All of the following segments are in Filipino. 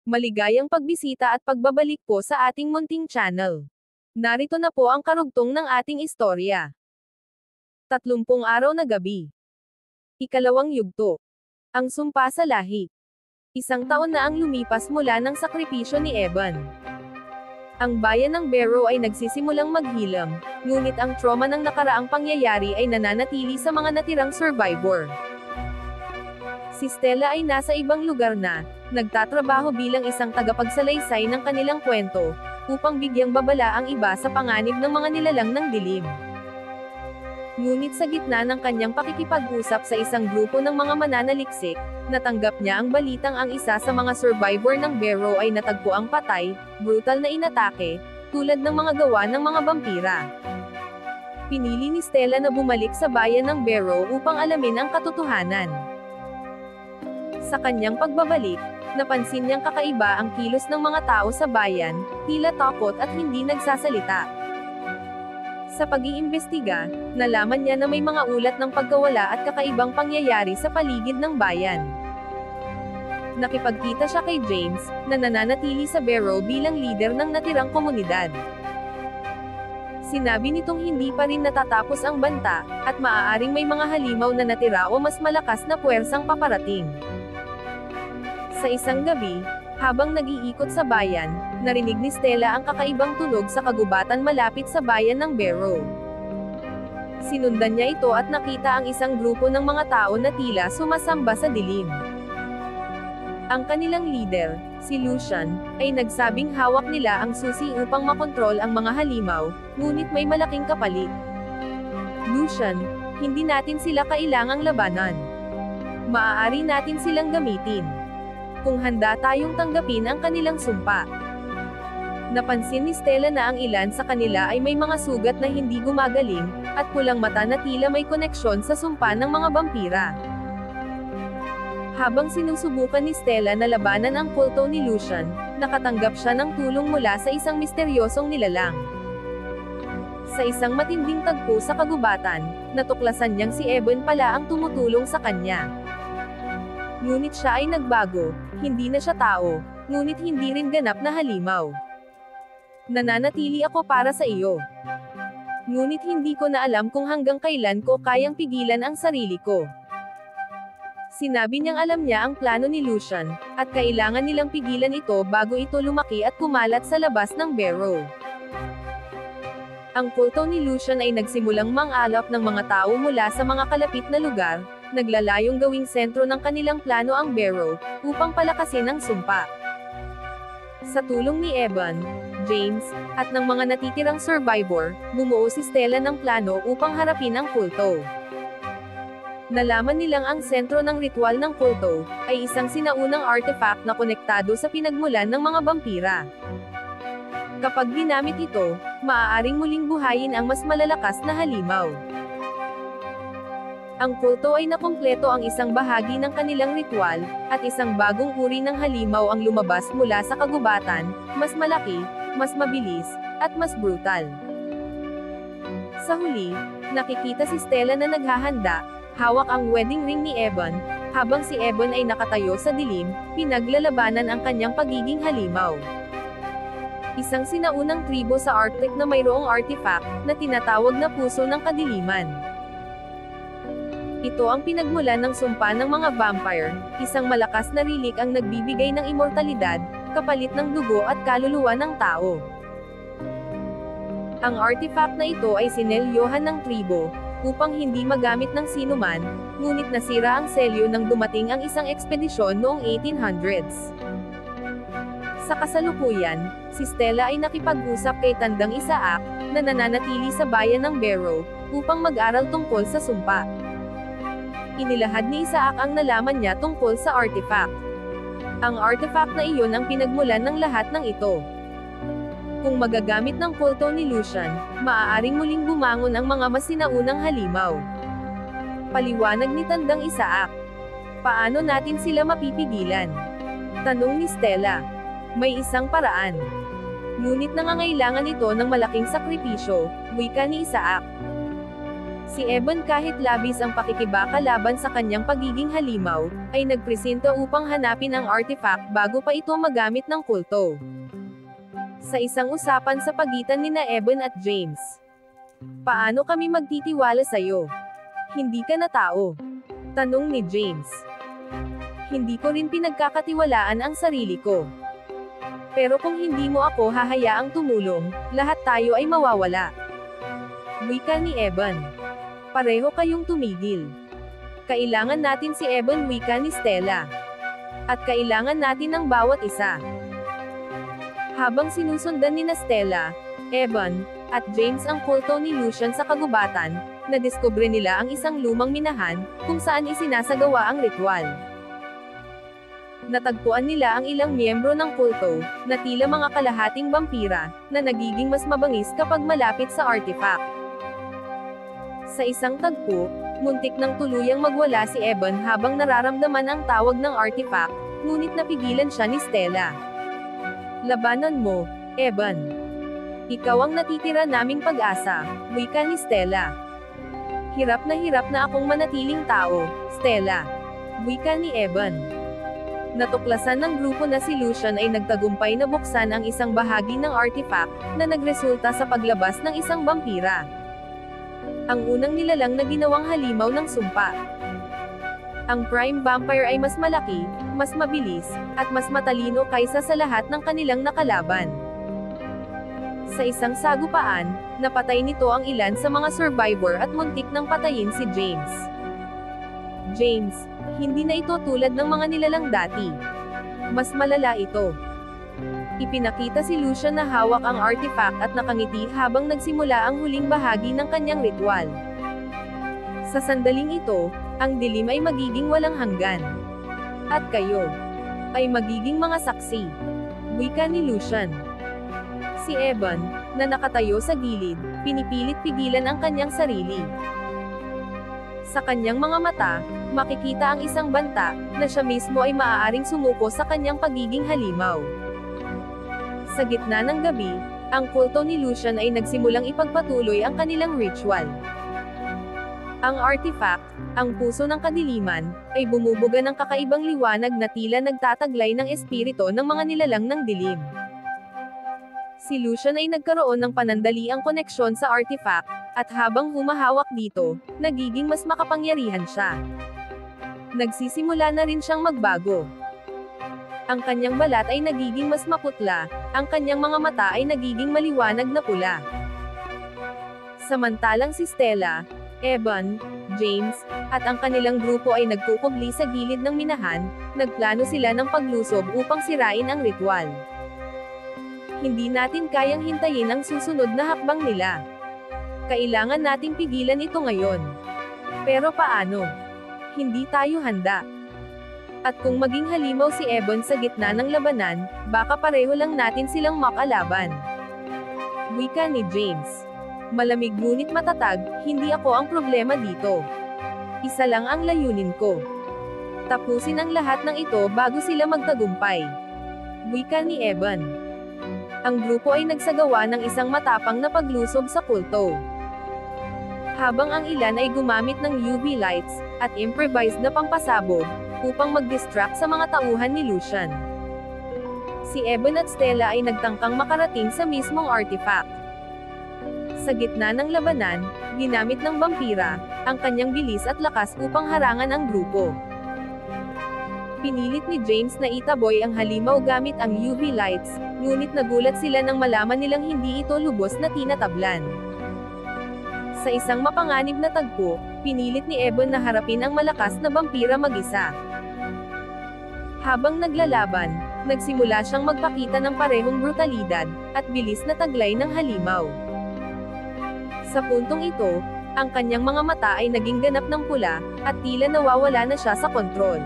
Maligayang pagbisita at pagbabalik po sa ating munting channel. Narito na po ang karugtong ng ating istorya. 30 araw na gabi. Ikalawang yugto. Ang sumpa sa lahi. Isang taon na ang lumipas mula ng sakripisyo ni Eban. Ang bayan ng Barrow ay nagsisimulang maghilam, ngunit ang trauma ng nakaraang pangyayari ay nananatili sa mga natirang survivor. Si Stella ay nasa ibang lugar na, nagtatrabaho bilang isang tagapagsalaysay ng kanilang kwento, upang bigyang babala ang iba sa panganib ng mga nilalang ng dilim. Ngunit sa gitna ng kanyang pakikipag-usap sa isang grupo ng mga mananaliksik, natanggap niya ang balitang ang isa sa mga survivor ng Barrow ay natagpuang patay, brutal na inatake, tulad ng mga gawa ng mga vampira. Pinili ni Stella na bumalik sa bayan ng Barrow upang alamin ang katotohanan. Sa kanyang pagbabalik, napansin niyang kakaiba ang kilos ng mga tao sa bayan, tila takot at hindi nagsasalita. Sa pag-iimbestiga, nalaman niya na may mga ulat ng pagkawala at kakaibang pangyayari sa paligid ng bayan. Nakipagkita siya kay James, na nananatili sa Barrow bilang leader ng natirang komunidad. Sinabi nitong hindi pa rin natatapos ang banta, at maaaring may mga halimaw na natira o mas malakas na puwersang paparating. Sa isang gabi, habang nag-iikot sa bayan, narinig ni Stella ang kakaibang tunog sa kagubatan malapit sa bayan ng Barrow. Sinundan niya ito at nakita ang isang grupo ng mga tao na tila sumasamba sa dilim. Ang kanilang leader, si Lucian, ay nagsabing hawak nila ang susi upang makontrol ang mga halimaw, ngunit may malaking kapalit. Lucian, hindi natin sila kailangang labanan. Maaari natin silang gamitin. Kung handa tayong tanggapin ang kanilang sumpa. Napansin ni Stella na ang ilan sa kanila ay may mga sugat na hindi gumagaling, at pulang mata na tila may koneksyon sa sumpa ng mga vampira. Habang sinusubukan ni Stella na labanan ang kulto ni Lucian, nakatanggap siya ng tulong mula sa isang misteryosong nilalang. Sa isang matinding tagpo sa kagubatan, natuklasan niyang si Eban pala ang tumutulong sa kanya. Ngunit siya ay nagbago, hindi na siya tao, ngunit hindi rin ganap na halimaw. Nananatili ako para sa iyo. Ngunit hindi ko na alam kung hanggang kailan ko kayang pigilan ang sarili ko. Sinabi niyang alam niya ang plano ni Lucian, at kailangan nilang pigilan ito bago ito lumaki at kumalat sa labas ng Barrow. Ang kulto ni Lucian ay nagsimulang mang-alap ng mga tao mula sa mga kalapit na lugar, naglalayong gawing sentro ng kanilang plano ang Barrow, upang palakasin ang sumpa. Sa tulong ni Eban, James, at ng mga natitirang survivor, bumuo si Stella ng plano upang harapin ang kulto. Nalaman nilang ang sentro ng ritual ng kulto, ay isang sinaunang artifact na konektado sa pinagmulan ng mga vampira. Kapag ginamit ito, maaaring muling buhayin ang mas malalakas na halimaw. Ang kulto ay nakumpleto ang isang bahagi ng kanilang ritual, at isang bagong uri ng halimaw ang lumabas mula sa kagubatan, mas malaki, mas mabilis, at mas brutal. Sa huli, nakikita si Stella na naghahanda, hawak ang wedding ring ni Eban, habang si Eban ay nakatayo sa dilim, pinaglalabanan ang kanyang pagiging halimaw. Isang sinaunang tribo sa Arctic na mayroong artifact, na tinatawag na puso ng kadiliman. Ito ang pinagmulan ng sumpa ng mga vampire, isang malakas na relik ang nagbibigay ng immortalidad, kapalit ng dugo at kaluluwa ng tao. Ang artifact na ito ay sinelyohan ng tribo, upang hindi magamit ng sinuman, ngunit nasira ang selyo nang dumating ang isang ekspedisyon noong 1800s. Sa kasalukuyan, si Stella ay nakipag-usap kay Tandang Isaac, na nananatili sa bayan ng Barrow, upang mag-aral tungkol sa sumpa. Inilahad ni Isaac ang nalaman niya tungkol sa artifact. Ang artifact na iyon ang pinagmulan ng lahat ng ito. Kung magagamit ng kulto ni Lucian, maaaring muling bumangon ang mga masinaunang halimaw. Paliwanag ni Tandang Isaac. Paano natin sila mapipigilan? Tanong ni Stella. May isang paraan. Ngunit nangangailangan ito ng malaking sakripisyo, wika ni Isaac. Si Evan kahit labis ang pakikibaka laban sa kanyang pagiging halimaw, ay nagpresenta upang hanapin ang artifact bago pa ito magamit ng kulto. Sa isang usapan sa pagitan nina Evan at James. Paano kami magtitiwala sa'yo? Hindi ka na tao. Tanong ni James. Hindi ko rin pinagkakatiwalaan ang sarili ko. Pero kung hindi mo ako hahayaang tumulong, lahat tayo ay mawawala. Wika ni Evan. Pareho kayong tumigil. Kailangan natin si Evan, wika ni Stella. At kailangan natin ng bawat isa. Habang sinusundan ni Stella, Evan, at James ang kulto ni Lucian sa kagubatan, nadiskubre nila ang isang lumang minahan, kung saan isinasagawa ang ritual. Natagpuan nila ang ilang miyembro ng kulto, na tila mga kalahating vampira, na nagiging mas mabangis kapag malapit sa artifact. Sa isang tagpo, muntik nang tuluyang magwala si Evan habang nararamdaman ang tawag ng artifact, ngunit napigilan siya ni Stella. Labanan mo, Evan. Ikaw ang natitira naming pag-asa, wika ni Stella. Hirap na akong manatiling tao, Stella. Wika ni Evan. Natuklasan ng grupo na si Lucian ay nagtagumpay na buksan ang isang bahagi ng artifact, na nagresulta sa paglabas ng isang vampira. Ang unang nilalang na ginawang halimaw ng sumpa. Ang prime vampire ay mas malaki, mas mabilis, at mas matalino kaysa sa lahat ng kanilang nakalaban. Sa isang sagupaan, napatay nito ang ilan sa mga survivor at muntik nang patayin si James. James, hindi na ito tulad ng mga nilalang dati. Mas malala ito. Ipinakita si Lucian na hawak ang artifact at nakangiti habang nagsimula ang huling bahagi ng kanyang ritual. Sa sandaling ito, ang dilim ay magiging walang hanggan. At kayo ay magiging mga saksi. Wika ni Lucian. Si Evan, na nakatayo sa gilid, pinipilit pigilan ang kanyang sarili. Sa kanyang mga mata, makikita ang isang banta, na siya mismo ay maaaring sumuko sa kanyang pagiging halimaw. Sa gitna ng gabi, ang kulto ni Lucian ay nagsimulang ipagpatuloy ang kanilang ritual. Ang artifact, ang puso ng kadiliman, ay bumubuga ng kakaibang liwanag na tila nagtataglay ng espiritu ng mga nilalang ng dilim. Si Lucian ay nagkaroon ng panandaliang koneksyon sa artifact, at habang humahawak dito, nagiging mas makapangyarihan siya. Nagsisimula na rin siyang magbago. Ang kanyang balat ay nagiging mas maputla, ang kanyang mga mata ay nagiging maliwanag na pula. Samantalang si Stella, Evan, James, at ang kanilang grupo ay nagkukubli sa gilid ng minahan, nagplano sila ng paglusob upang sirain ang ritual. Hindi natin kayang hintayin ang susunod na hakbang nila. Kailangan nating pigilan ito ngayon. Pero paano? Hindi tayo handa. At kung maging halimaw si Evan sa gitna ng labanan, baka pareho lang natin silang makalaban. Wika ni James. Malamig ngunit matatag, hindi ako ang problema dito. Isa lang ang layunin ko. Tapusin ang lahat ng ito bago sila magtagumpay. Wika ni Evan. Ang grupo ay nagsagawa ng isang matapang na paglusob sa kulto. Habang ang ilan ay gumamit ng UV lights, at improvised na pampasabog, upang mag-distract sa mga tauhan ni Lucian. Si Evan at Stella ay nagtangkang makarating sa mismong artifact. Sa gitna ng labanan, ginamit ng vampira, ang kanyang bilis at lakas upang harangan ang grupo. Pinilit ni James na itaboy ang halimaw gamit ang UV lights, ngunit nagulat sila nang malaman nilang hindi ito lubos na tinatablan. Sa isang mapanganib na tagpo, pinilit ni Evan na harapin ang malakas na vampira mag-isa. Habang naglalaban, nagsimula siyang magpakita ng parehong brutalidad, at bilis na taglay ng halimaw. Sa puntong ito, ang kanyang mga mata ay naging ganap ng pula, at tila nawawala na siya sa kontrol.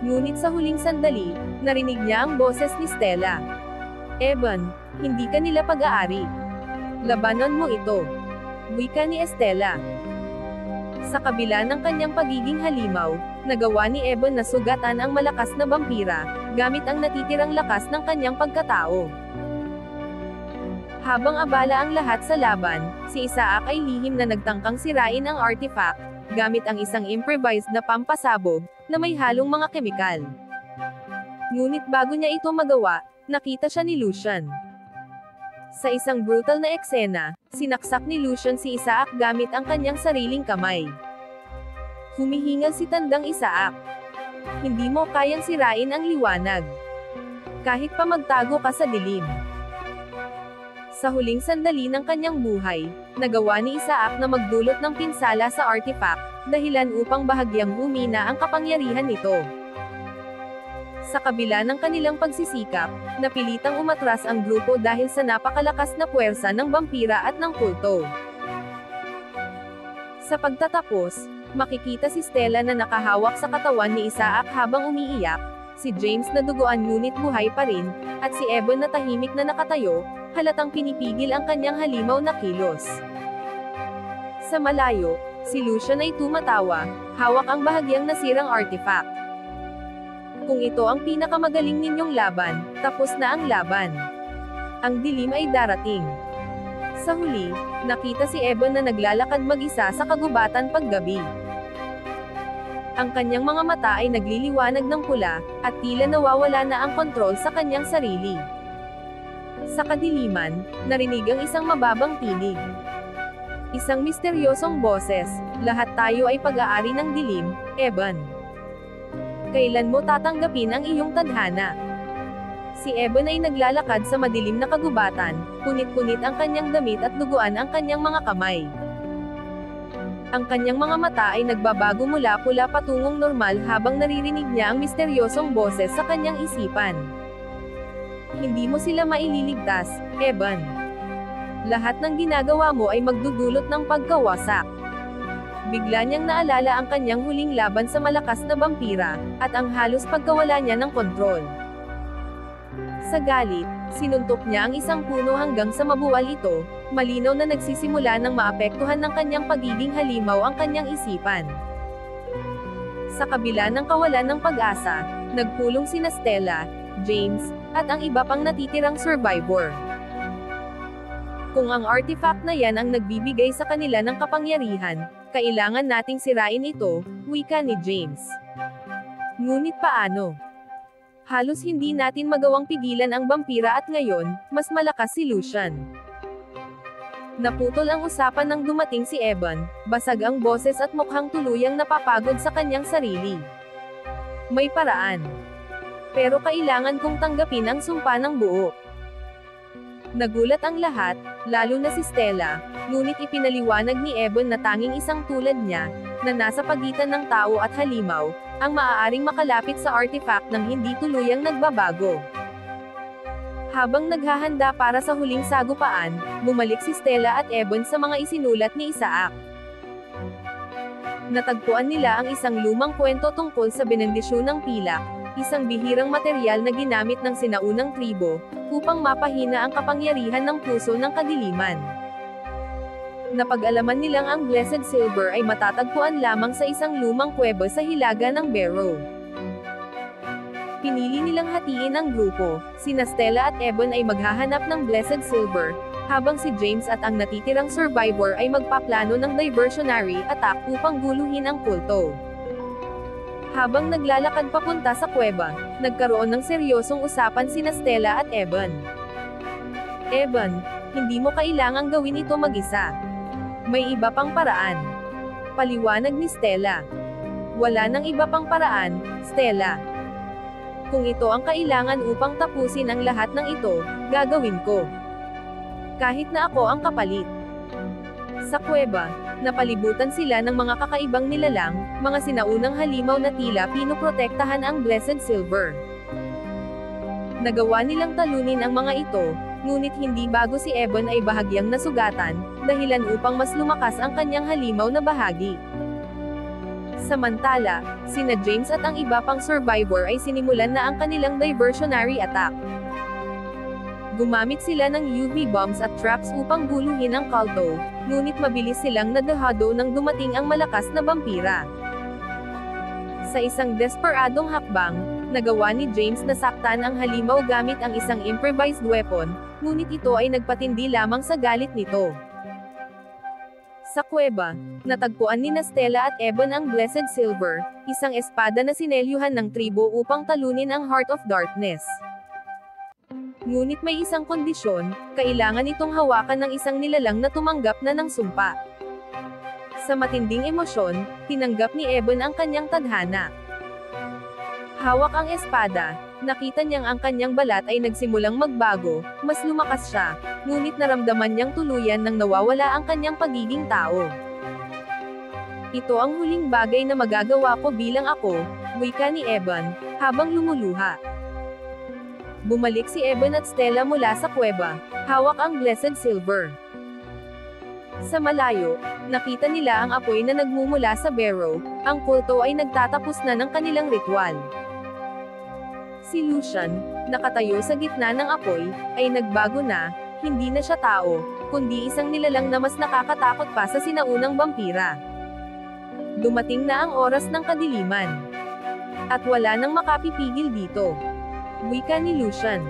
Ngunit sa huling sandali, narinig niya ang boses ni Stella. Evan, hindi ka nila pag-aari. Labanan mo ito. Wika ni Stella. Sa kabila ng kanyang pagiging halimaw, nagawa ni Evan na sugatan ang malakas na vampira, gamit ang natitirang lakas ng kanyang pagkatao. Habang abala ang lahat sa laban, si Isaac ay lihim na nagtangkang sirain ang artifact, gamit ang isang improvised na pampasabog, na may halong mga kemikal. Ngunit bago niya ito magawa, nakita siya ni Lucian. Sa isang brutal na eksena, sinaksak ni Lucian si Isaac gamit ang kanyang sariling kamay. Humihingal si tandang Isaac. Hindi mo kayang sirain ang liwanag. Kahit pa magtago ka sa dilim. Sa huling sandali ng kanyang buhay, nagawa ni Isaac na magdulot ng pinsala sa artifact, dahilan upang bahagyang humina ang kapangyarihan nito. Sa kabila ng kanilang pagsisikap, napilitang umatras ang grupo dahil sa napakalakas na puwersa ng vampira at ng kulto. Sa pagtatapos, makikita si Stella na nakahawak sa katawan ni Isaac habang umiiyak, si James na duguan ngunit buhay pa rin, at si Evan na tahimik na nakatayo, halatang pinipigil ang kanyang halimaw na kilos. Sa malayo, si Lucian ay tumatawa, hawak ang bahagyang nasirang artifact. Kung ito ang pinakamagaling ninyong laban, tapos na ang laban. Ang dilim ay darating. Sa huli, nakita si Evan na naglalakad mag-isa sa kagubatan paggabi. Ang kanyang mga mata ay nagliliwanag ng pula, at tila nawawala na ang kontrol sa kanyang sarili. Sa kadiliman, narinig ang isang mababang tinig. Isang misteryosong boses, lahat tayo ay pag-aari ng dilim, Evan. Kailan mo tatanggapin ang iyong tadhana? Si Evan ay naglalakad sa madilim na kagubatan, punit-punit ang kanyang damit at duguan ang kanyang mga kamay. Ang kanyang mga mata ay nagbabago mula pula patungong normal habang naririnig niya ang misteryosong boses sa kanyang isipan. Hindi mo sila maililigtas, Evan. Lahat ng ginagawa mo ay magdudulot ng pagkawasak. Bigla niyang naalala ang kanyang huling laban sa malakas na vampira, at ang halos pagkawala niya ng kontrol. Sa galit, sinuntok niya ang isang puno hanggang sa mabuwal ito, malinaw na nagsisimula ng maapektuhan ng kanyang pagiging halimaw ang kanyang isipan. Sa kabila ng kawalan ng pag-asa, nagpulong sina Stella, James, at ang iba pang natitirang survivor. Kung ang artifact na yan ang nagbibigay sa kanila ng kapangyarihan, kailangan nating sirain ito, wika ni James. Ngunit paano? Halos hindi natin magawang pigilan ang vampira at ngayon, mas malakas si Lucian. Naputol ang usapan nang dumating si Evan, basag ang boses at mukhang tuluyang napapagod sa kanyang sarili. May paraan. Pero kailangan kong tanggapin ang sumpa ng buo. Nagulat ang lahat, lalo na si Stella, ngunit ipinaliwanag ni Evan na tanging isang tulad niya, na nasa pagitan ng tao at halimaw, ang maaaring makalapit sa artifact ng hindi tuluyang nagbabago. Habang naghahanda para sa huling sagupaan, bumalik si Stella at Evan sa mga isinulat ni Isaac. Natagpuan nila ang isang lumang kwento tungkol sa benendisyon ng pilak, isang bihirang materyal na ginamit ng sinaunang tribo, upang mapahina ang kapangyarihan ng puso ng kadiliman. Napag-alaman nilang ang Blessed Silver ay matatagpuan lamang sa isang lumang kuweba sa hilaga ng Barrow. Pinili nilang hatiin ang grupo, sina Stella at Evan ay maghahanap ng Blessed Silver, habang si James at ang natitirang survivor ay magpaplano ng diversionary attack upang guluhin ang kulto. Habang naglalakad papunta sa kuweba, nagkaroon ng seryosong usapan sina Stella at Evan. Evan, hindi mo kailangang gawin ito mag-isa. May iba pang paraan. Paliwanag ni Stella. Wala nang iba pang paraan, Stella. Kung ito ang kailangan upang tapusin ang lahat ng ito, gagawin ko. Kahit na ako ang kapalit. Sa kuweba, napalibutan sila ng mga kakaibang nilalang, mga sinaunang halimaw na tila pinoprotektahan ang Blessed Silver. Nagawa nilang talunin ang mga ito, ngunit hindi bago si Evan ay bahagyang nasugatan, dahilan upang mas lumakas ang kanyang halimaw na bahagi. Samantala, sina James at ang iba pang survivor ay sinimulan na ang kanilang diversionary attack. Gumamit sila ng UV bombs at traps upang guluhin ang kulto, ngunit mabilis silang nadahado nang dumating ang malakas na vampira. Sa isang desperadong hakbang, Nagawa ni James na saktan ang halimaw gamit ang isang improvised weapon, ngunit ito ay nagpatindi lamang sa galit nito. Sa kuweba, natagpuan ni Stella at Evan ang Blessed Silver, isang espada na sinelyuhan ng tribo upang talunin ang Heart of Darkness. Ngunit may isang kondisyon, kailangan itong hawakan ng isang nilalang na tumanggap na ng sumpa. Sa matinding emosyon, tinanggap ni Evan ang kanyang tadhana. Hawak ang espada, nakita niyang ang kanyang balat ay nagsimulang magbago, mas lumakas siya, ngunit naramdaman niyang tuluyan nang nawawala ang kanyang pagiging tao. Ito ang huling bagay na magagawa ko bilang ako, wika ni Evan, habang lumuluha. Bumalik si Evan at Stella mula sa kuweba, hawak ang Blessed Silver. Sa malayo, nakita nila ang apoy na nagmumula sa barrow, ang kulto ay nagtatapos na ng kanilang ritual. Si Lucian, nakatayo sa gitna ng apoy, ay nagbago na, hindi na siya tao, kundi isang nilalang na mas nakakatakot pa sa sinaunang vampira. Dumating na ang oras ng kadiliman. At wala nang makapipigil dito. Wika ni Lucian.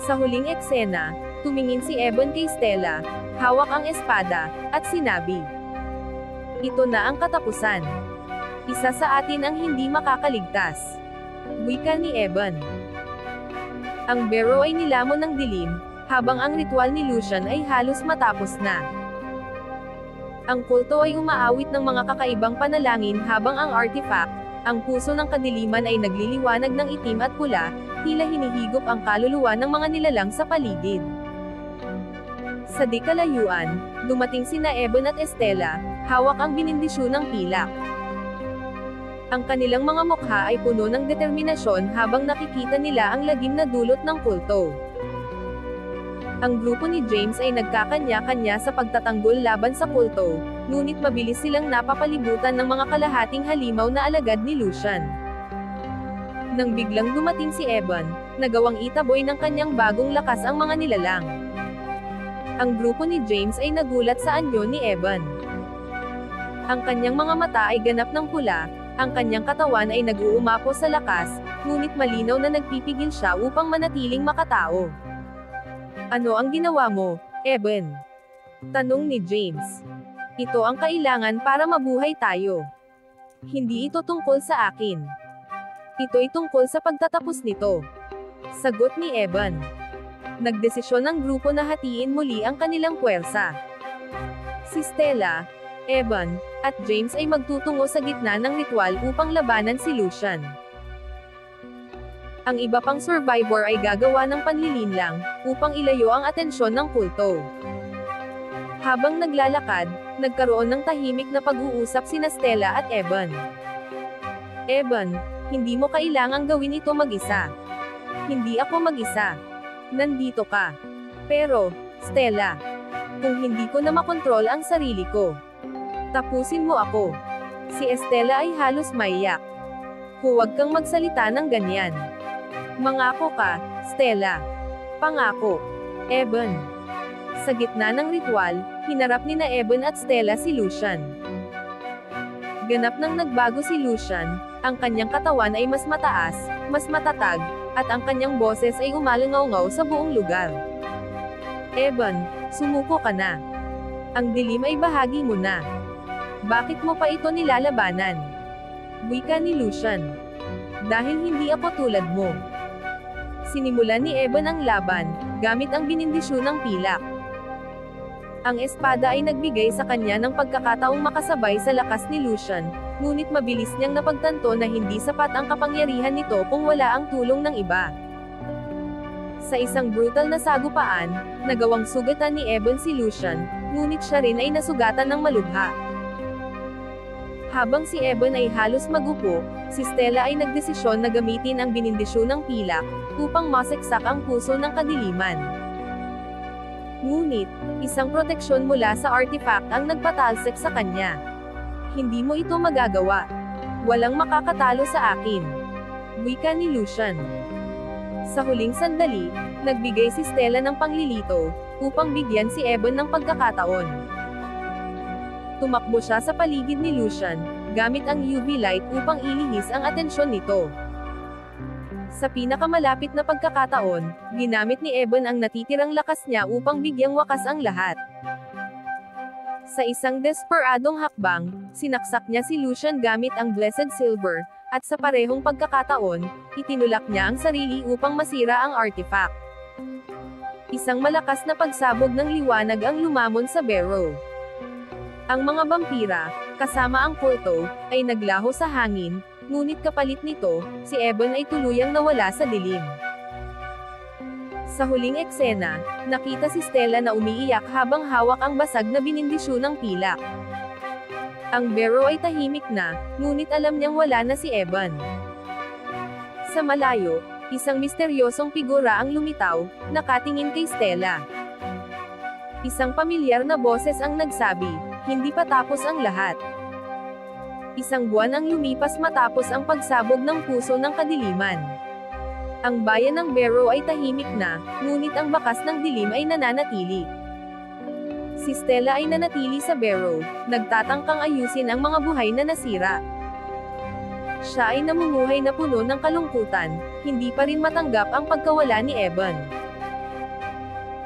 Sa huling eksena, tumingin si Evan kay Stella, hawak ang espada, at sinabi, "Ito na ang katapusan. Isa sa atin ang hindi makakaligtas." Wika ni Evan. Ang barrow ay nilamon ng dilim, habang ang ritual ni Lucian ay halos matapos na. Ang kulto ay umaawit ng mga kakaibang panalangin habang ang artifact, ang puso ng kadiliman ay nagliliwanag ng itim at pula, tila hinihigop ang kaluluwa ng mga nilalang sa paligid. Sa di kalayuan, dumating sina Evan at Stella, hawak ang binindisyunang pilak. Ang kanilang mga mukha ay puno ng determinasyon habang nakikita nila ang lagim na dulot ng kulto. Ang grupo ni James ay nagkakanya-kanya sa pagtatanggol laban sa kulto, ngunit mabilis silang napapalibutan ng mga kalahating halimaw na alagad ni Lucian. Nang biglang dumating si Evan, nagawang itaboy ng kanyang bagong lakas ang mga nilalang. Ang grupo ni James ay nagulat sa anyo ni Evan. Ang kanyang mga mata ay ganap ng pula, ang kanyang katawan ay nag-uumapo sa lakas, ngunit malinaw na nagpipigil siya upang manatiling makatao. "Ano ang ginawa mo, Evan?" tanong ni James. "Ito ang kailangan para mabuhay tayo. Hindi ito tungkol sa akin. Ito'y tungkol sa pagtatapos nito." Sagot ni Evan. Nagdesisyon ang grupo na hatiin muli ang kanilang puwersa. Si Stella, Evan, at James ay magtutungo sa gitna ng ritual upang labanan si Lucian. Ang iba pang survivor ay gagawa ng panlilinlang, upang ilayo ang atensyon ng kulto. Habang naglalakad, nagkaroon ng tahimik na pag-uusap sina Stella at Evan. "Evan, hindi mo kailangang gawin ito mag-isa. Hindi ako mag-isa. Nandito ka. Pero, Stella, kung hindi ko na makontrol ang sarili ko, tapusin mo ako." Si Stella ay halos maiyak. "Huwag kang magsalita ng ganyan. Mangako ka, Stella." "Pangako, Evan." Sa gitna ng ritual, hinarap ni na Evan at Stella si Lucian. Ganap nang nagbago si Lucian, ang kanyang katawan ay mas mataas, mas matatag, at ang kanyang boses ay umalangaw-ngaw sa buong lugar. "Evan, sumuko ka na. Ang dilim ay bahagi mo na. Bakit mo pa ito nilalabanan?" Wika ni Lucian. "Dahil hindi ako tulad mo." Sinimulan ni Evan ang laban, gamit ang binindisyunang pilak. Ang espada ay nagbigay sa kanya ng pagkakataong makasabay sa lakas ni Lucian, ngunit mabilis niyang napagtanto na hindi sapat ang kapangyarihan nito kung wala ang tulong ng iba. Sa isang brutal na sagupaan, nagawang sugatan ni Evan si Lucian, ngunit siya rin ay nasugatan ng malubha. Habang si Evan ay halos magupo, si Stella ay nagdesisyon na gamitin ang binindisyunang pilak, upang maseksak ang puso ng kadiliman. Ngunit, isang proteksyon mula sa artifact ang nagpatalsik sa kanya. "Hindi mo ito magagawa. Walang makakatalo sa akin." Wika ni Lucian. Sa huling sandali, nagbigay si Stella ng panglilito, upang bigyan si Evan ng pagkakataon. Tumakbo siya sa paligid ni Lucian, gamit ang UV light upang ilihis ang atensyon nito. Sa pinakamalapit na pagkakataon, ginamit ni Eban ang natitirang lakas niya upang bigyang wakas ang lahat. Sa isang desperadong hakbang, sinaksak niya si Lucian gamit ang Blessed Silver, at sa parehong pagkakataon, itinulak niya ang sarili upang masira ang artifact. Isang malakas na pagsabog ng liwanag ang lumamon sa Barrow. Ang mga vampira, kasama ang kulto, ay naglaho sa hangin, ngunit kapalit nito, si Eban ay tuluyang nawala sa dilim. Sa huling eksena, nakita si Stella na umiiyak habang hawak ang basag na binindisyon ng pilak. Ang Barrow ay tahimik na, ngunit alam niyang wala na si Eban. Sa malayo, isang misteryosong figura ang lumitaw, nakatingin kay Stella. Isang pamilyar na boses ang nagsabi, "Hindi pa tapos ang lahat." Isang buwan ang lumipas matapos ang pagsabog ng puso ng kadiliman. Ang bayan ng Barrow ay tahimik na, ngunit ang bakas ng dilim ay nananatili. Si Stella ay nanatili sa Barrow, nagtatangkang ayusin ang mga buhay na nasira. Siya ay namumuhay na puno ng kalungkutan, hindi pa rin matanggap ang pagkawala ni Eban.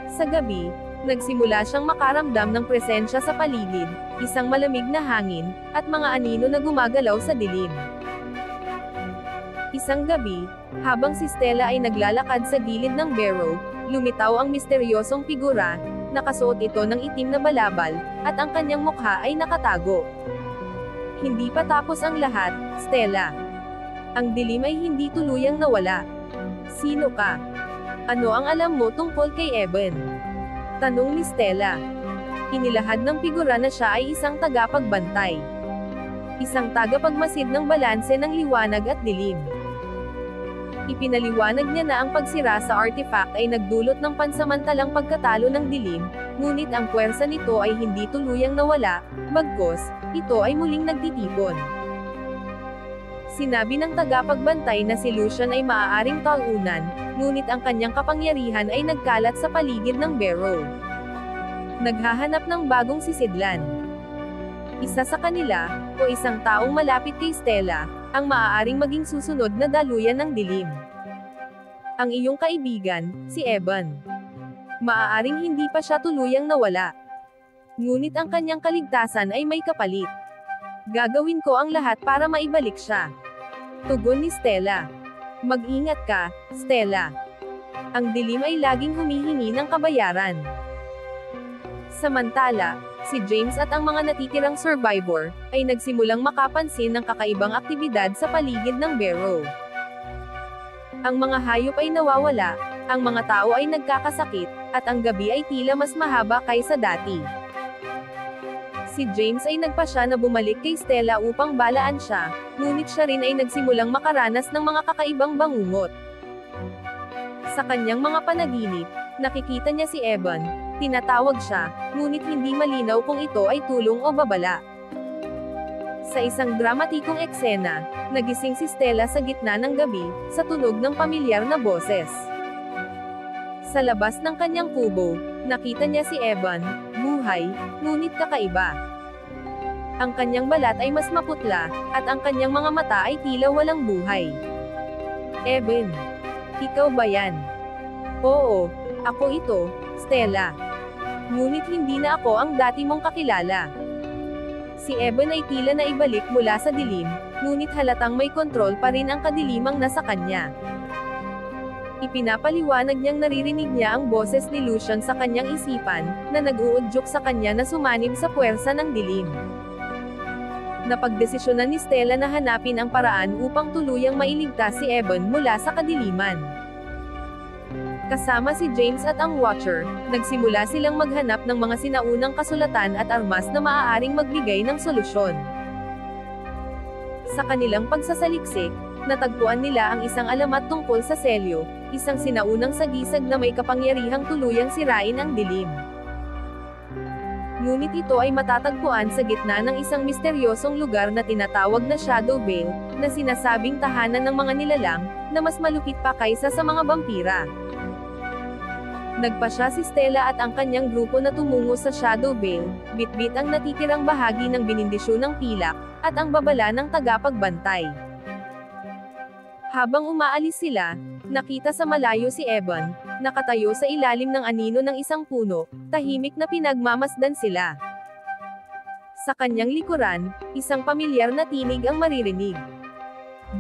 Sa gabi, nagsimula siyang makaramdam ng presensya sa paligid, isang malamig na hangin, at mga anino na gumagalaw sa dilim. Isang gabi, habang si Stella ay naglalakad sa gilid ng Barrow, lumitaw ang misteryosong figura, nakasuot ito ng itim na balabal, at ang kanyang mukha ay nakatago. Hindi pa tapos ang lahat, Stella. Ang dilim ay hindi tuluyang nawala. Sino ka? Ano ang alam mo tungkol kay Eban? Tanong ni Stella. Inilahad ng figura na siya ay isang tagapagbantay. Isang tagapagmasid ng balanse ng liwanag at dilim. Ipinaliwanag niya na ang pagsira sa artifact ay nagdulot ng pansamantalang pagkatalo ng dilim, ngunit ang puwersa nito ay hindi tuluyang nawala, bagkus, ito ay muling nagtitipon. Sinabi ng tagapagbantay na si Lucian ay maaaring talunan, ngunit ang kanyang kapangyarihan ay nagkalat sa paligid ng Barrow. Naghahanap ng bagong sisidlan. Isa sa kanila, o isang taong malapit kay Stella, ang maaaring maging susunod na daluyan ng dilim. Ang iyong kaibigan, si Eban. Maaaring hindi pa siya tuluyang nawala. Ngunit ang kanyang kaligtasan ay may kapalit. Gagawin ko ang lahat para maibalik siya. Tugon ni Stella. Mag-ingat ka, Stella. Ang dilim ay laging humihingi ng kabayaran. Samantala, si James at ang mga natitirang survivor, ay nagsimulang makapansin ng kakaibang aktibidad sa paligid ng Barrow. Ang mga hayop ay nawawala, ang mga tao ay nagkakasakit, at ang gabi ay tila mas mahaba kaysa dati. Si James ay nagpasya na bumalik kay Stella upang balaan siya, ngunit siya rin ay nagsimulang makaranas ng mga kakaibang bangungot. Sa kanyang mga panaginip, nakikita niya si Eban, tinatawag siya, ngunit hindi malinaw kung ito ay tulong o babala. Sa isang dramatikong eksena, nagising si Stella sa gitna ng gabi, sa tunog ng pamilyar na boses. Sa labas ng kanyang kubo, nakita niya si Eban, buhay, ngunit kakaiba. Ang kanyang balat ay mas maputla, at ang kanyang mga mata ay tila walang buhay. Eban, ikaw ba yan? Oo, ako ito, Stella. Ngunit hindi na ako ang dati mong kakilala. Si Eban ay tila na ibalik mula sa dilim, ngunit halatang may kontrol pa rin ang kadilimang nasa kanya. Ipinapaliwanag niyang naririnig niya ang boses ni Lucian sa kanyang isipan, na nag-uudyok sa kanya na sumanib sa puwersa ng dilim. Napagdesisyonan ni Stella na hanapin ang paraan upang tuluyang mailigtas si Eban mula sa kadiliman. Kasama si James at ang Watcher, nagsimula silang maghanap ng mga sinaunang kasulatan at armas na maaaring magbigay ng solusyon. Sa kanilang pagsasaliksik, natagpuan nila ang isang alamat tungkol sa selyo, isang sinaunang sagisag na may kapangyarihang tuluyang sirain ang dilim. Ngunit ito ay matatagpuan sa gitna ng isang misteryosong lugar na tinatawag na Shadow Vale, na sinasabing tahanan ng mga nilalang, na mas malupit pa kaysa sa mga vampira. Nagpasya si Stella at ang kanyang grupo na tumungo sa Shadow Vale, bitbit ang natitirang bahagi ng binindisyon ng pilak, at ang babala ng tagapagbantay. Habang umaalis sila, nakita sa malayo si Evan, nakatayo sa ilalim ng anino ng isang puno, tahimik na pinagmamasdan sila. Sa kanyang likuran, isang pamilyar na tinig ang maririnig.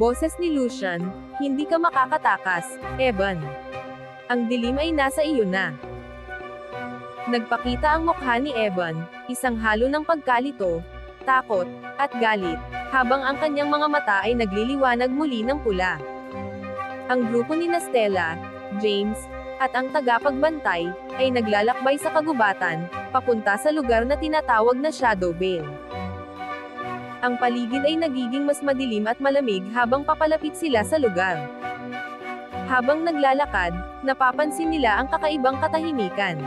Boses ni Lucian, "Hindi ka makakatakas, Evan. Ang dilim ay nasa iyo na." Nagpakita ang mukha ni Evan, isang halo ng pagkalito, takot, at galit, habang ang kanyang mga mata ay nagliliwanag muli ng pula. Ang grupo ni Stella, James, at ang tagapagbantay, ay naglalakbay sa kagubatan, papunta sa lugar na tinatawag na Shadow Vale. Ang paligid ay nagiging mas madilim at malamig habang papalapit sila sa lugar. Habang naglalakad, napapansin nila ang kakaibang katahimikan.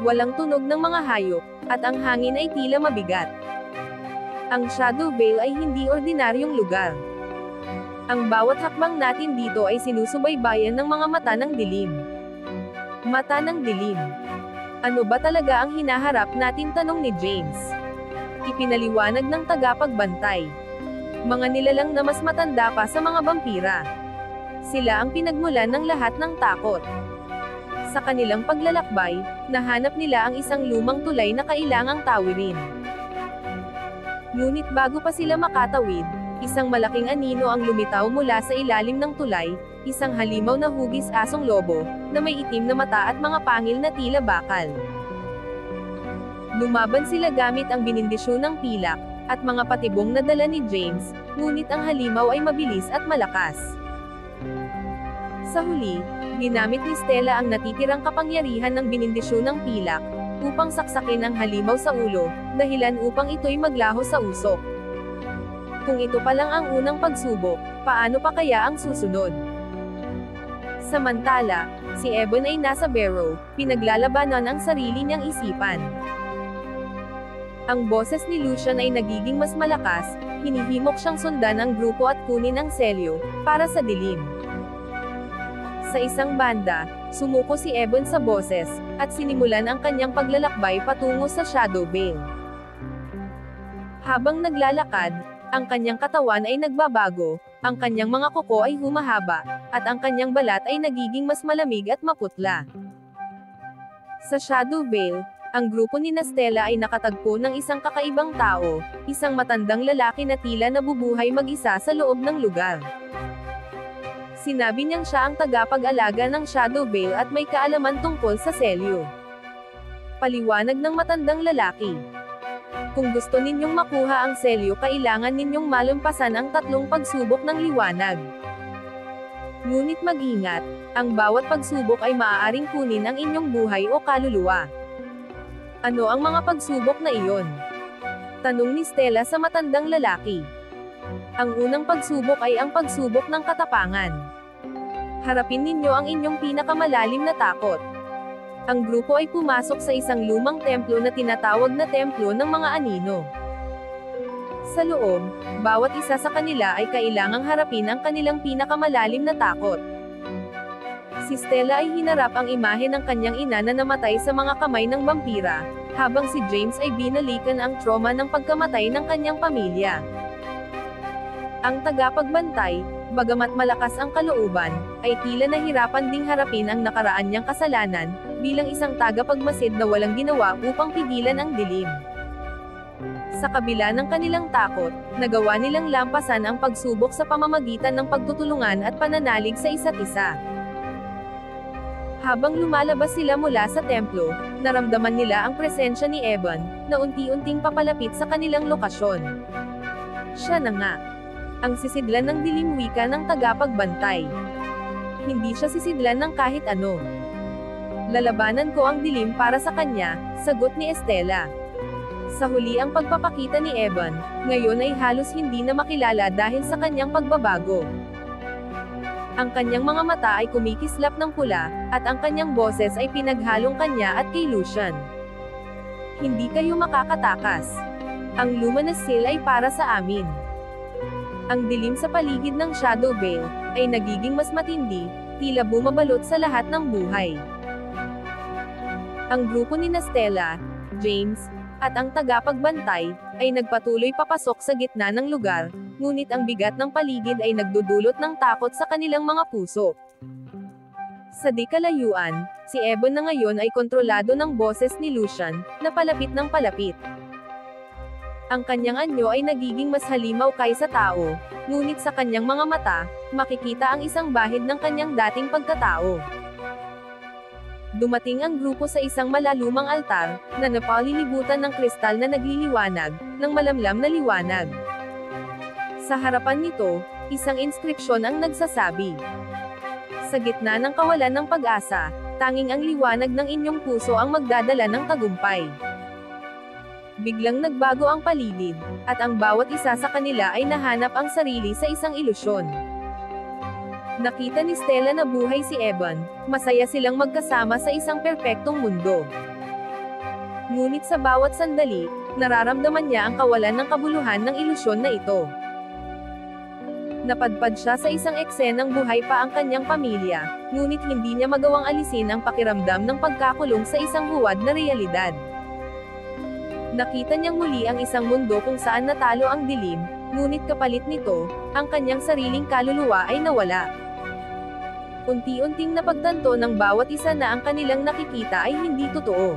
Walang tunog ng mga hayop, at ang hangin ay tila mabigat. Ang Shadow Vale ay hindi ordinaryong lugar. Ang bawat hakbang natin dito ay sinusubaybayan ng mga mata ng dilim. Mata ng dilim. Ano ba talaga ang hinaharap natin, tanong ni James. Ipinaliwanag ng tagapagbantay. Mga nilalang na mas matanda pa sa mga vampira. Sila ang pinagmulan ng lahat ng takot. Sa kanilang paglalakbay, nahanap nila ang isang lumang tulay na kailangang tawirin. Ngunit bago pa sila makatawid, isang malaking anino ang lumitaw mula sa ilalim ng tulay, isang halimaw na hugis asong lobo, na may itim na mata at mga pangil na tila bakal. Lumaban sila gamit ang binindisyon ng pilak, at mga patibong na dala ni James, ngunit ang halimaw ay mabilis at malakas. Sa huli, ginamit ni Stella ang natitirang kapangyarihan ng binindisyon ng pilak, upang saksakin ang halimaw sa ulo, dahilan upang ito'y maglaho sa usok. Kung ito pa lang ang unang pagsubok, paano pa kaya ang susunod? Samantala, si Evan ay nasa barrow, pinaglalabanan ang sarili niyang isipan. Ang boses ni Lucian ay nagiging mas malakas, hinihimok siyang sundan ang grupo at kunin ang selyo, para sa dilim. Sa isang banda, sumuko si Evan sa boses, at sinimulan ang kanyang paglalakbay patungo sa Shadow Vale. Habang naglalakad, ang kanyang katawan ay nagbabago, ang kanyang mga kuko ay humahaba, at ang kanyang balat ay nagiging mas malamig at maputla. Sa Shadow Vale, ang grupo ni Stella ay nakatagpo ng isang kakaibang tao, isang matandang lalaki na tila nabubuhay mag-isa sa loob ng lugar. Sinabi niyang siya ang tagapag-alaga ng Shadow Vale at may kaalaman tungkol sa selyo. Paliwanag ng matandang lalaki. Kung gusto ninyong makuha ang selyo, kailangan ninyong malampasan ang 3 pagsubok ng liwanag. Ngunit mag-ingat, ang bawat pagsubok ay maaaring kunin ang inyong buhay o kaluluwa. Ano ang mga pagsubok na iyon? Tanong ni Stella sa matandang lalaki. Ang unang pagsubok ay ang pagsubok ng katapangan. Harapin ninyo ang inyong pinakamalalim na takot. Ang grupo ay pumasok sa isang lumang templo na tinatawag na Templo ng mga Anino. Sa loob, bawat isa sa kanila ay kailangang harapin ang kanilang pinakamalalim na takot. Si Stella ay hinarap ang imahe ng kanyang ina na namatay sa mga kamay ng vampira, habang si James ay binalikan ang trauma ng pagkamatay ng kanyang pamilya. Ang tagapagbantay, bagamat malakas ang kalooban, ay tila nahirapan ding harapin ang nakaraan niyang kasalanan, bilang isang tagapagmasid na walang ginawa upang pigilan ang dilim. Sa kabila ng kanilang takot, nagawa nilang lampasan ang pagsubok sa pamamagitan ng pagtutulungan at pananalig sa isa't isa. Habang lumalabas sila mula sa templo, naramdaman nila ang presensya ni Evan, na unti-unting papalapit sa kanilang lokasyon. Siya na nga. Ang sisidlan ng dilim, wika ng tagapagbantay. Hindi siya sisidlan ng kahit ano. Lalabanan ko ang dilim para sa kanya, sagot ni Stella. Sa huli ang pagpapakita ni Evan, ngayon ay halos hindi na makilala dahil sa kanyang pagbabago. Ang kanyang mga mata ay kumikislap ng pula, at ang kanyang boses ay pinaghalong kanya at kay Lucian. Hindi kayo makakatakas. Ang Luminous Hill ay para sa amin. Ang dilim sa paligid ng Shadow Vale ay nagiging mas matindi, tila bumabalot sa lahat ng buhay. Ang grupo ni Stella, James, at ang tagapagbantay ay nagpatuloy papasok sa gitna ng lugar, ngunit ang bigat ng paligid ay nagdudulot ng takot sa kanilang mga puso. Sa di kalayuan, si Ebon na ngayon ay kontrolado ng boses ni Lucian, na palapit ng palapit. Ang kanyang anyo ay nagiging mas halimaw kaysa tao, ngunit sa kanyang mga mata, makikita ang isang bahid ng kanyang dating pagkatao. Dumating ang grupo sa isang malalumang altar, na napalilibutan ng kristal na nagliliwanag, ng malamlam na liwanag. Sa harapan nito, isang inskripsyon ang nagsasabi, "Sa gitna ng kawalan ng pag-asa, tanging ang liwanag ng inyong puso ang magdadala ng tagumpay." Biglang nagbago ang paligid, at ang bawat isa sa kanila ay nahanap ang sarili sa isang ilusyon. Nakita ni Stella na buhay si Ebon, masaya silang magkasama sa isang perpektong mundo. Ngunit sa bawat sandali, nararamdaman niya ang kawalan ng kabuluhan ng ilusyon na ito. Napadpad siya sa isang eksenang buhay pa ang kanyang pamilya, ngunit hindi niya magawang alisin ang pakiramdam ng pagkakulong sa isang huwad na realidad. Nakita niyang muli ang isang mundo kung saan natalo ang dilim, ngunit kapalit nito, ang kanyang sariling kaluluwa ay nawala. Unti-unting napagtanto ng bawat isa na ang kanilang nakikita ay hindi totoo.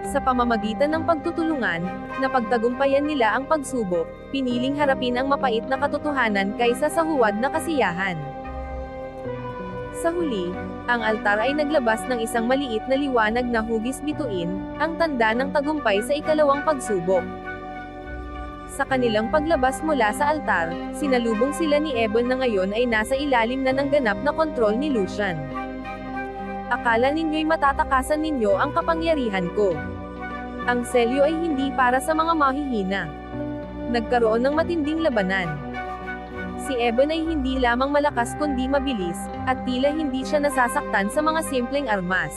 Sa pamamagitan ng pagtutulungan, napagtagumpayan nila ang pagsubok, piniling harapin ang mapait na katotohanan kaysa sa huwad na kasiyahan. Sa huli, ang altar ay naglabas ng isang maliit na liwanag na hugis bituin, ang tanda ng tagumpay sa ikalawang pagsubok. Sa kanilang paglabas mula sa altar, sinalubong sila ni Ebon na ngayon ay nasa ilalim na ng ganap na kontrol ni Lucian. "Akala ninyo'y matatakasan ninyo ang kapangyarihan ko. Ang selyo ay hindi para sa mga mahihina." Nagkaroon ng matinding labanan. Si Ebon ay hindi lamang malakas kundi mabilis, at tila hindi siya nasasaktan sa mga simpleng armas.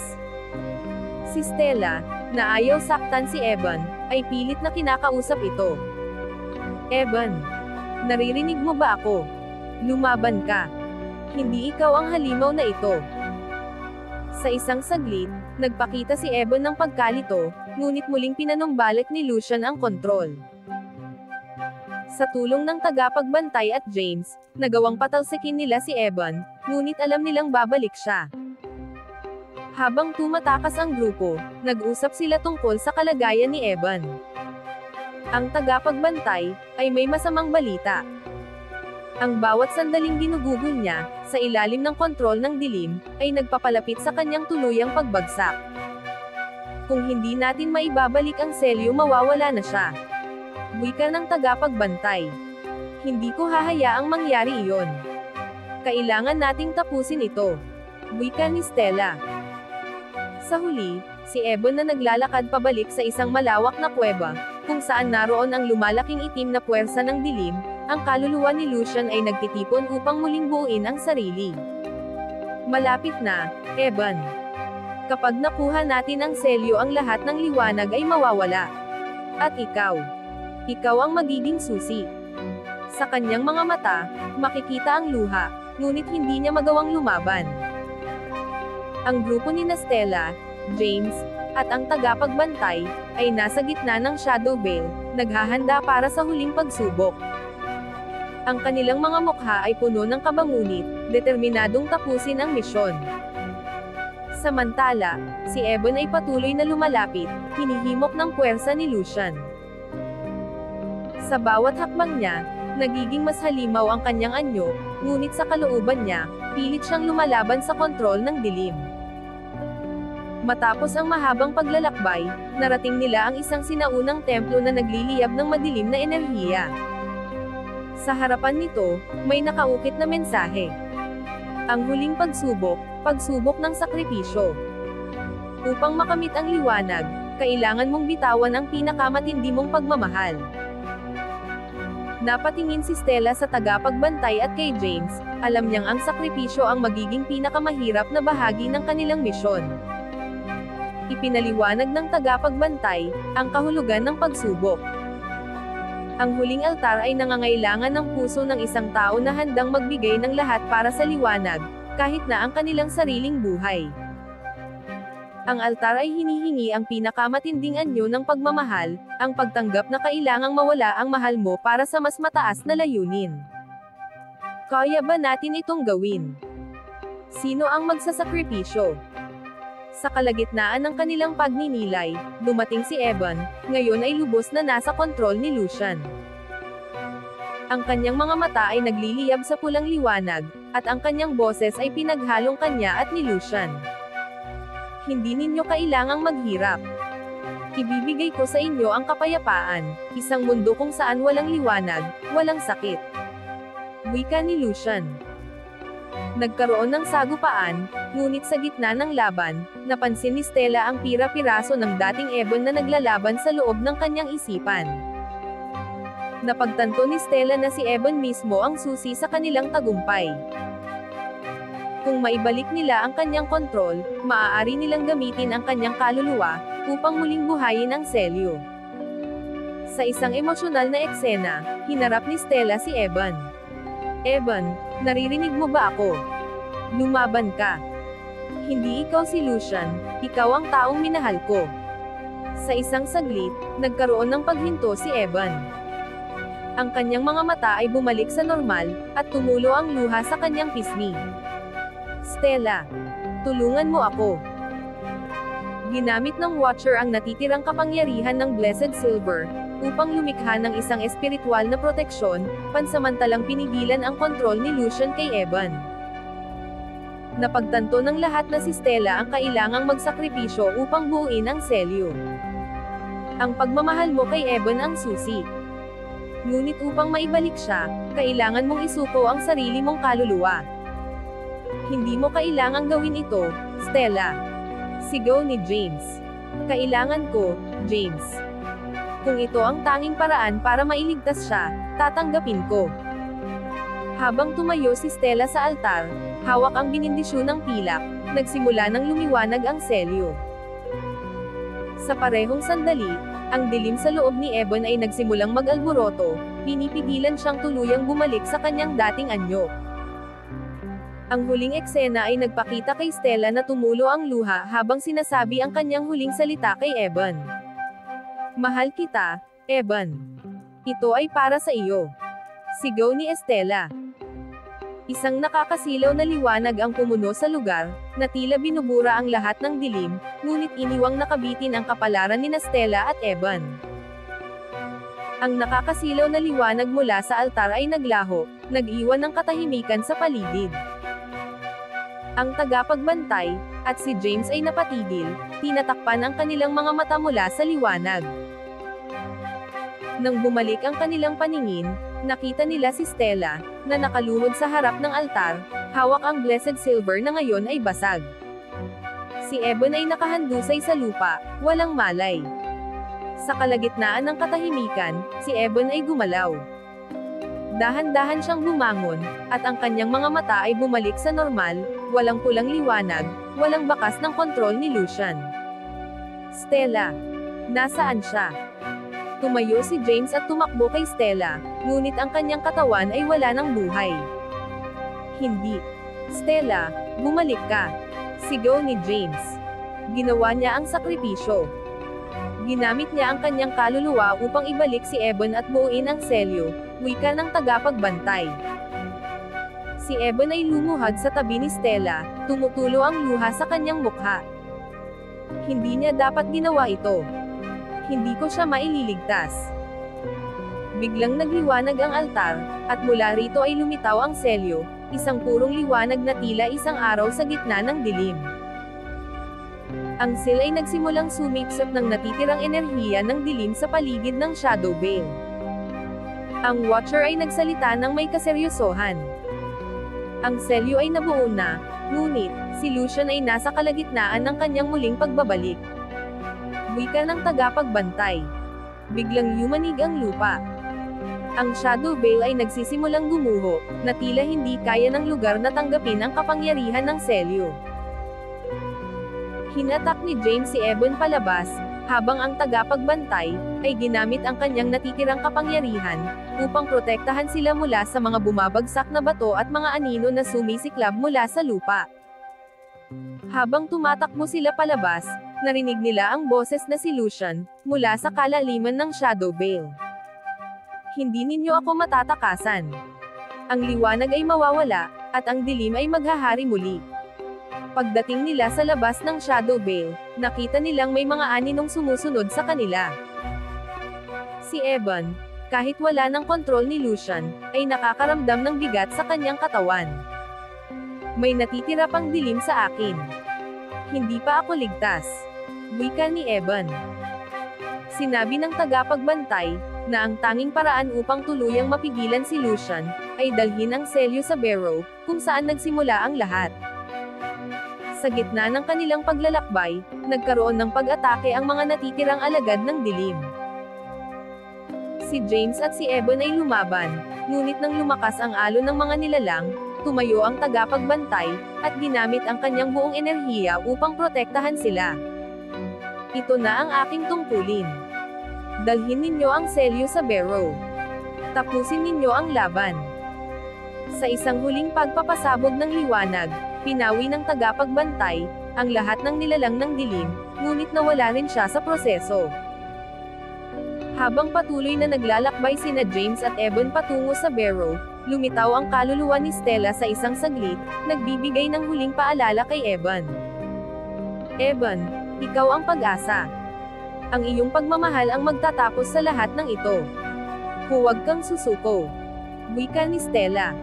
Si Stella, na ayaw saktan si Ebon, ay pilit na kinakausap ito. "Ebon, naririnig mo ba ako? Lumaban ka. Hindi ikaw ang halimaw na ito." Sa isang saglit, nagpakita si Ebon ng pagkalito, ngunit muling pinanumbalik ni Lucian ang kontrol. Sa tulong ng tagapagbantay at James, nagawang patalsikin nila si Ebon, ngunit alam nilang babalik siya. Habang tumatakas ang grupo, nag-usap sila tungkol sa kalagayan ni Ebon. Ang tagapagbantay ay may masamang balita. Ang bawat sandaling ginugugol niya, sa ilalim ng kontrol ng dilim, ay nagpapalapit sa kanyang tuluyang pagbagsak. "Kung hindi natin maibabalik ang selyo, mawawala na siya," wika ng tagapagbantay. "Hindi ko hahayaang mangyari iyon. Kailangan nating tapusin ito," wika ni Stella. Sa huli, si Ebon na naglalakad pabalik sa isang malawak na kuweba, kung saan naroon ang lumalaking itim na puwersa ng dilim, ang kaluluwa ni Lucian ay nagtitipon upang muling buuin ang sarili. "Malapit na, Ebon. Kapag nakuha natin ang selyo, ang lahat ng liwanag ay mawawala. At ikaw ang magiging susi." Sa kanyang mga mata, makikita ang luha, ngunit hindi niya magawang lumaban. Ang grupo ni Stella, James, at ang tagapagbantay, ay nasa gitna ng Shadow Veil, naghahanda para sa huling pagsubok. Ang kanilang mga mukha ay puno ng kabangunit, determinadong tapusin ang misyon. Samantala, si Ebon ay patuloy na lumalapit, hinihimok ng puwersa ni Lucian. Sa bawat hakbang niya, nagiging mas halimaw ang kanyang anyo, ngunit sa kalooban niya, pilit siyang lumalaban sa kontrol ng dilim. Matapos ang mahabang paglalakbay, narating nila ang isang sinaunang templo na nagliliyab ng madilim na enerhiya. Sa harapan nito, may nakaukit na mensahe. "Ang huling pagsubok, pagsubok ng sakripisyo. Upang makamit ang liwanag, kailangan mong bitawan ang pinakamatindi mong pagmamahal." Napatingin si Stella sa tagapagbantay at kay James, alam niyang ang sakripisyo ang magiging pinakamahirap na bahagi ng kanilang misyon. Ipinaliwanag ng tagapagbantay, ang kahulugan ng pagsubok. Ang huling altar ay nangangailangan ng puso ng isang tao na handang magbigay ng lahat para sa liwanag, kahit na ang kanilang sariling buhay. Ang altar ay hinihingi ang pinakamatinding anyo ng pagmamahal, ang pagtanggap na kailangang mawala ang mahal mo para sa mas mataas na layunin. Kaya ba natin itong gawin? Sino ang magsasakripisyo? Sa kalagitnaan ng kanilang pagninilay, dumating si Evan, ngayon ay lubos na nasa kontrol ni Lucian. Ang kanyang mga mata ay nagliliyab sa pulang liwanag, at ang kanyang boses ay pinaghalong kanya at ni Lucian. Hindi ninyo kailangang maghirap. Ibibigay ko sa inyo ang kapayapaan, isang mundo kung saan walang liwanag, walang sakit. Wika ni Lucian. Nagkaroon ng sagupaan, ngunit sa gitna ng laban, napansin ni Stella ang pira-piraso ng dating Evan na naglalaban sa loob ng kanyang isipan. Napagtanto ni Stella na si Evan mismo ang susi sa kanilang tagumpay. Kung maibalik nila ang kanyang kontrol, maaari nilang gamitin ang kanyang kaluluwa, upang muling buhayin ang selyo. Sa isang emosyonal na eksena, hinarap ni Stella si Evan. Evan, naririnig mo ba ako? Lumaban ka. Hindi ikaw si Lucian, ikaw ang taong minahal ko. Sa isang saglit, nagkaroon ng paghinto si Evan. Ang kanyang mga mata ay bumalik sa normal, at tumulo ang luha sa kanyang pisngi. Stella, tulungan mo ako. Ginamit ng Watcher ang natitirang kapangyarihan ng Blessed Silver, upang lumikha ng isang espiritual na proteksyon, pansamantalang pinigilan ang kontrol ni Lucian kay Evan. Napagtanto ng lahat na si Stella ang kailangang magsakripisyo upang buuin ang selyo. Ang pagmamahal mo kay Evan ang susi. Ngunit upang maibalik siya, kailangan mong isuko ang sarili mong kaluluwa. Hindi mo kailangang gawin ito, Stella. Sigaw ni James. Kailangan ko, James. Kung ito ang tanging paraan para mailigtas siya, tatanggapin ko. Habang tumayo si Stella sa altar, hawak ang binindisyon ng pilak, nagsimula ng lumiwanag ang selyo. Sa parehong sandali, ang dilim sa loob ni Evan ay nagsimulang mag-alboroto, pinipigilan siyang tuluyang bumalik sa kanyang dating anyo. Ang huling eksena ay nagpakita kay Stella na tumulo ang luha habang sinasabi ang kanyang huling salita kay Evan. Mahal kita, Evan. Ito ay para sa iyo. Sigaw ni Estela. Isang nakakasilaw na liwanag ang pumuno sa lugar, na tila binubura ang lahat ng dilim, ngunit iniwang nakabitin ang kapalaran ni Stella at Evan. Ang nakakasilaw na liwanag mula sa altar ay naglaho, nag-iwan ng katahimikan sa paligid. Ang tagapagbantay, at si James ay napatigil, tinatakpan ang kanilang mga mata mula sa liwanag. Nang bumalik ang kanilang paningin, nakita nila si Stella, na nakaluhod sa harap ng altar, hawak ang Blessed Silver na ngayon ay basag. Si Evan ay nakahandusay sa lupa, walang malay. Sa kalagitnaan ng katahimikan, si Evan ay gumalaw. Dahan-dahan siyang bumangon, at ang kanyang mga mata ay bumalik sa normal, walang pulang liwanag, walang bakas ng kontrol ni Lucian. Stella. Nasaan siya? Tumayo si James at tumakbo kay Stella, ngunit ang kanyang katawan ay wala ng buhay. Hindi. Stella, bumalik ka. Sigaw ni James. Ginawa niya ang sakripisyo. Ginamit niya ang kanyang kaluluwa upang ibalik si Evan at buuin ang selyo, wika ng tagapagbantay. Si Evan ay lumuhad sa tabi ni Stella, tumutulo ang luha sa kanyang mukha. Hindi niya dapat ginawa ito. Hindi ko siya maililigtas. Biglang nagliwanag ang altar, at mula rito ay lumitaw ang selyo, isang purong liwanag na tila isang araw sa gitna ng dilim. Ang seal ay nagsimulang sumiksap ng natitirang enerhiya ng dilim sa paligid ng Shadow Veil. Ang Watcher ay nagsalita ng may kaseryosohan. Ang selyo ay nabuo na, ngunit, si Lucian ay nasa kalagitnaan ng kanyang muling pagbabalik. Wika ng tagapagbantay. Biglang yumanig ang lupa. Ang Shadow Veil ay nagsisimulang gumuho, na tila hindi kaya ng lugar na tanggapin ang kapangyarihan ng selyo. Hinatak ni James si Evan palabas, habang ang tagapagbantay, ay ginamit ang kanyang natitirang kapangyarihan, upang protektahan sila mula sa mga bumabagsak na bato at mga anino na sumisiklab mula sa lupa. Habang tumatakbo sila palabas, narinig nila ang boses na si Lucian, mula sa kalaliman ng Shadow Vale. Hindi ninyo ako matatakasan. Ang liwanag ay mawawala, at ang dilim ay maghahari muli. Pagdating nila sa labas ng Shadow Vale, nakita nilang may mga aninong sumusunod sa kanila. Si Evan, kahit wala ng kontrol ni Lucian, ay nakakaramdam ng bigat sa kanyang katawan. May natitira pang dilim sa akin. Hindi pa ako ligtas. Wika ni Evan. Sinabi ng tagapagbantay, na ang tanging paraan upang tuluyang mapigilan si Lucian, ay dalhin ang selyo sa Barrow, kung saan nagsimula ang lahat. Sa gitna ng kanilang paglalakbay, nagkaroon ng pag-atake ang mga natitirang alagad ng dilim. Si James at si Evan ay lumaban, ngunit nang lumakas ang alon ng mga nilalang, tumayo ang tagapagbantay, at ginamit ang kanyang buong enerhiya upang protektahan sila. Ito na ang aking tungkulin. Dalhin ninyo ang selyo sa Barrow. Tapusin ninyo ang laban. Sa isang huling pagpapasabog ng liwanag, pinawi ng tagapagbantay, ang lahat ng nilalang ng dilim, ngunit nawala rin siya sa proseso. Habang patuloy na naglalakbay sina James at Evan patungo sa Barrow, lumitaw ang kaluluwa ni Stella sa isang saglit, nagbibigay ng huling paalala kay Evan. Evan, ikaw ang pag-asa. Ang iyong pagmamahal ang magtatapos sa lahat ng ito. Huwag kang susuko. Wika ni Stella.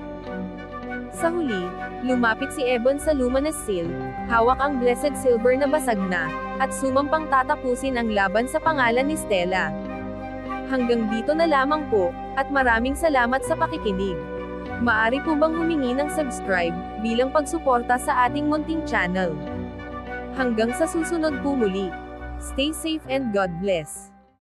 Sa huli, lumapit si Evan sa Luminous Seal, hawak ang Blessed Silver na basag na, at sumampang tatapusin ang laban sa pangalan ni Stella. Hanggang dito na lamang po, at maraming salamat sa pakikinig. Maari po bang humingi ng subscribe, bilang pagsuporta sa ating munting channel. Hanggang sa susunod po muli. Stay safe and God bless.